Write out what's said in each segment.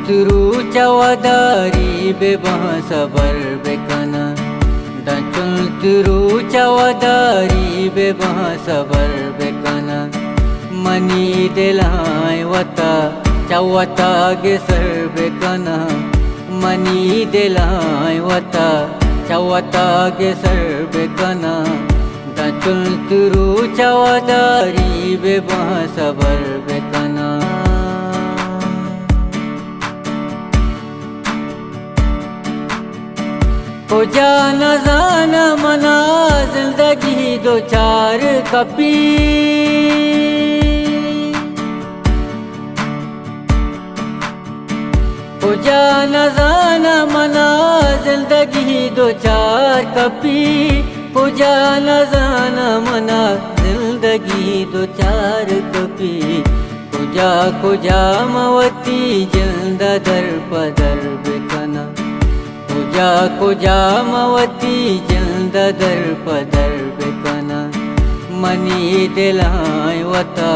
तुरु चवदारी बेबहस बर बेकना दचुल तुरु चवदारी बेबहस बर बेकना मनी दिलाय वता चवता गे सर बेकना मनी दिलाय वता चवता गे सर बेकना दचुल तुरु चवदारी बेबहस बर बेकना हो जाना जाना मना जिंदगी दो चार कपी हो जाना जाना मना जिंदगी दो चार कपी हो जाना जाना मना जिंदगी दो चार कपी कुजा मवती जिंदा दर पदर बेकना कुजा मवती जिंदा दर पदर बेकना मनी दिलाय वता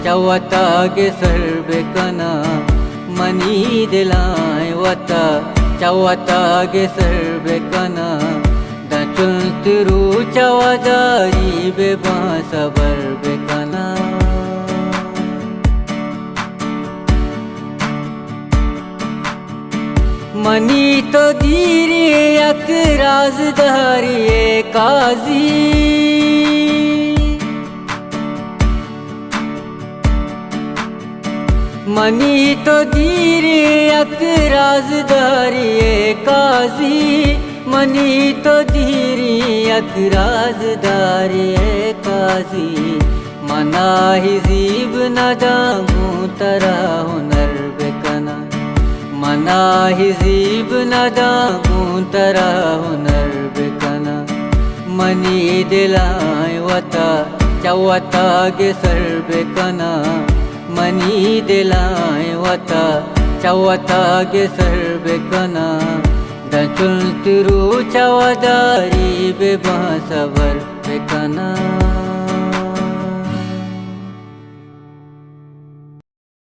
चवता गे सर बेकना मनी दिलाय वता चवता गे सर बेकना दचुल तुरु चवदारी बेबहस बर बेकना मनी तो धीरे एक राजदारी काजी मनी तो धीरे एक राजदारी काजी मनी तो धीरे एक राजदारी काजी मना ही जीव नदामू तरा हुनर बेकना मना ही जीव नदामू तरा हुनर बेकना मनी दिलाय वता चवता गे सर बेकना मनी दिलाय वता चवता गे सर बेकना दचुल तुरु चवदारी बेबहस बर बेकना।